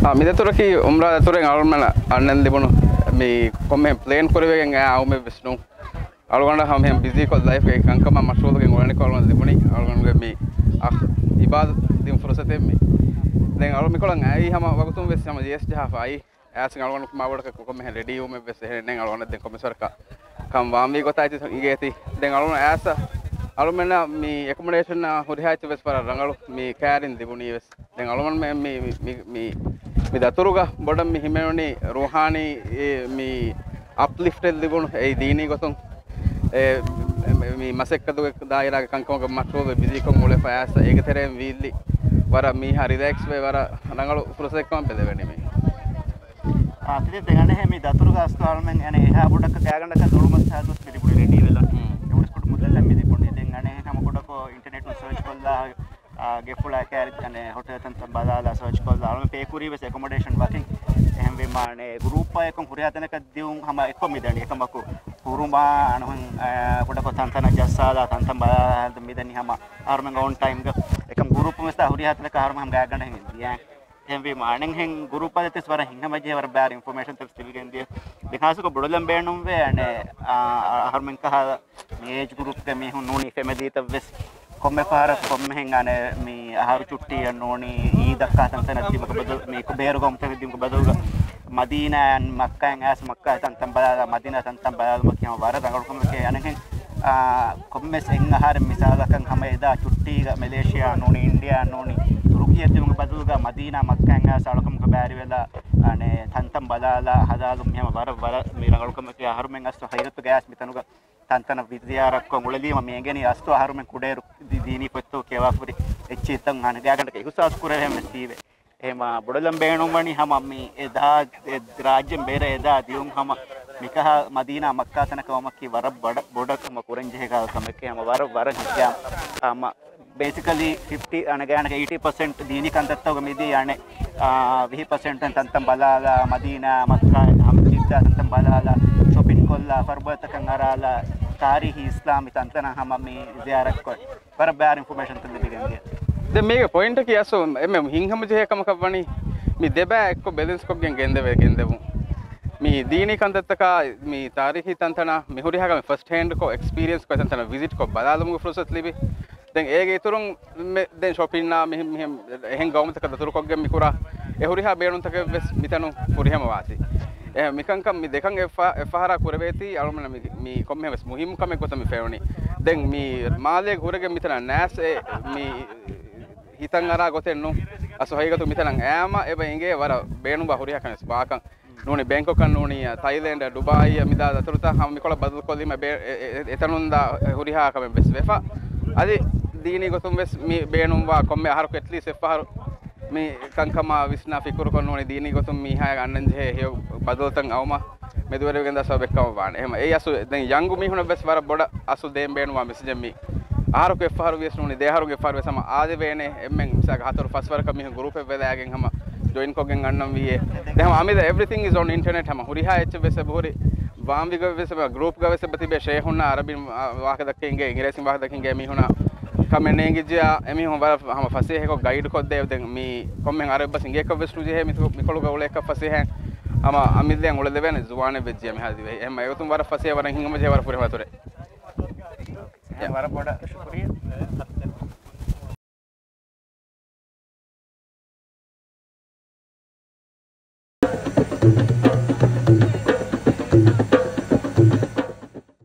මිදතුරකි උම්රා දතුරෙන් අලුමන අන්නන් දිබුණු මේ කොම්මෙන් ප්ලේන් කරවෙගෙන් ආවුමේ විශ්නු අලුගොන්ඩ හැම හැම බිසි කොල් ලයිෆ් එක කංකම මෂූල්ගෙන් ඔලනි කොල්මන් දිබුණි අලුගොන්ඩ මේ ඉබාද දින් ෆුරසතේ මේ දැන් අලු මිකොලන් ඇයි හැම වගතුම් වෙස් හැම ජීඑස් ජහෆයි ඇසින් අලුගොන්ඩ කුමාවඩක කොම්මෙ රෙඩි උමේ වෙස් හෙනෙන් අලුගොන්ඩ දැන් කොම්මසර්ක කම් වාමි ගොතයිති ඉගේති දැන් අලුගොන්ඩ ඇස අලුමන මේ එකමඩේෂන් හොරිහායිති වෙස් පර රංගලු මේ කෑරින් දිබුණි වෙස් දැන් අලුමන් මේ දතුරුග බොඩම් මේ හිමෙනෝනි රෝහානි මේ අප්ලිෆ්ටෙල් දිබුණු ඒ දීනි ගොතුන් මේ මසෙක්කදු දායරාගේ කංකමක මට්ටෝගේ බිදිකොන් මුලේ ෆෑස් ඒක තරෙන් වීල්ලි වර මේ හරි රිලැක්ස් වේ වර රංගලු ප්‍රොසෙක්කම බෙදෙන්නේ මේ ආතිද දෙගන්නේ හැමි දතුරුග අස්තවල්මෙන් යන්නේ එහා බොඩක තෑගන්නක දුරුමස් හදුස් පිළිපුඩි රෙඩි වෙලා එවුස් කොට මුදල්ලා මිදි පොන්නේ දැන් අනේ හැම කොටකෝ ඉන්ටර්නෙට් වල සර්ච් කළා ගෙෆුලා කැරිත් අනේ හොටෙල් තන් බදාලා සර්ච් කළා අලම පේ කුරි වෙස් ඇකොමඩේෂන් වකින් එහෙම වෙමානේ ගෲප් එකක් හුරියතනක දියුම් හැම එකම මිදණි එකමකු පුරුමා අනහන් කොටකෝ තන්තන ජස්සාලා තන්තම් බදාලා මිදණි හැම ආරමෙන් ඔන් ටයිම් එකම ගෲප් මෙස්ත හුරියතනක ආරම හැම ගාගන්න හෙන් දියා එහෙම වෙමානෙන් හෙන් ගෲප් අදතස් වර හිංගම ජේ වර බෑර ඉන්ෆර්මේෂන් තස් තිල් ගෙන්දිය දෙකාසක බොඩලම් බේනුම් වේ අනේ ආරමෙන් කහ මේජ් ගෲප් එක මේ හුන් නෝනි family තවස් komme para komme hengane mi aharu chutti annoni eedakka tantan adimaka badal me ko beru gom tan adimaka badalga madina and makka and as makka tantan balala madina tantan balala makiyama wara rangal komme ke anen komme seng ahar misalakan hama eda chutti ga malaysia annoni india annoni turkiya adimaka badalga madina makka and as alakam ka bari wela ane tantan balala hadalum yama wara me rangal komme ke aharu men as hayratu gas mitanuga තන්තන විද්‍යාරක්ක මුලදීම මේගෙන අස්තු ආහාරමෙන් කුඩේරු දීනි පොත්තෝ කේවාපුරි එච්චිතන් අන ගාගන්ට ඉහුසාස් කුරේ හැම සීවේ එහෙම බොඩලම් බේණුම් වනි හැම මේ එදා රාජ්‍යම් බේර එදා දියුම් හැම මිකහ මදීනා මක්කා තනක වමකි වර බොඩකම කුරංජේ ගා කමකේ හැම වර හිටියා හැම basically 50 අන ගානක 80% දීනි කන්දත්තව මෙදී යන්නේ 20% තන්තම් බලාලා මදීනා මක්කා හැම ජිද්දා තන්තම් බලාලා shopping kolla farbatakan arala tarihi islami tantana hama me ziyarat ko par bar information tun digendiya de mege point ki aso em hingham je ekam kawani mi deba ekko balance ko gendevu mi dini kandattaka mi tarihi tantana mehuri haga first hand ko experience ko tantana visit ko badalamu process libi den ege turun den shopping na me hen gawmata ka turu ko gem mikura ehuri ha beerun taka mitanu kurihama wasi මිකංකම් මි දෙකන් එෆහර කුරවේති අලුමන මි කොම්මෙස් මුහිම් කම කොත මි ෆෙවනි දැන් මි මාලේ කුරගෙ මිතන නැස් මි හිතන් අරා ගොතෙන් නු අසොහයිගතු මිතන ඈම එබ ඉංගේ වර බේනු බහුරිය කනස් බාකන් නෝනි Bangkok කන් නෝනි තයිලෑන්ඩ් ඩුබායි මිදා දතුරුත හම මිකොල බදල් කොලිම එතනුන්දා හුරිහා කම බෙස් වෙෆා අදි දීනි ගොතුම් වෙස් මි බේනුම් වා කොම්මෙ අහර කෙට්ලි සෙෆහර මේ කංකම විස්නා ෆිකුරු කරනෝනේ දීනි ගොතුම් මීහාය ගන්නන් ජේ හිය බදල්තන් අවම මෙදුවර වෙනද සබෙක්කම වාන එහෙම ඒ අසු දැන් යංගු මිහුන බස් වර බොඩ අසු දෙම් බේනුවා මෙසේජ් මි ආරු කෙෆහරු විස්නෝනේ දෙහරුගේ ෆාර වෙසම ආදේ වේනේ එම්මෙන් සක හතර ෆස්වර කම මිහ ගෲප් එක වෙලාගෙන් හැම ජොයින් කොගෙන් අන්නම් වියේ දැන් අමිද එවරිතිං ඉස් ඔන් ඉන්ටර්නෙට් හැම හුරිහා එච් වෙස බොරි වාම්විග වෙස ගෲප් ග වෙස බතිබේ ෂේහුන්නා අරබින් වාක දක්කෙන්ගේ ඉංග්‍රීසින් වාක දක්කෙන්ගේ මිහුනා කමෙනේගිජා එමි හොම හම ෆසේ හක ගයිඩ් කොත් දෙව දැන් මි කොම්මෙන් අරබ සිංගේ ක වෙස්ටු ජේ මිකොළු ගවල එක ෆසේ හැ අම අමිදෙන් උල දෙවෙන ජුවානේ වෙජ්ජිය මෙහා දිවේ එම ඒතුම් වර ෆසේ වර හිංගම ජේ වර පුරේ වතුරේ වර පොඩ ශුක්‍රිය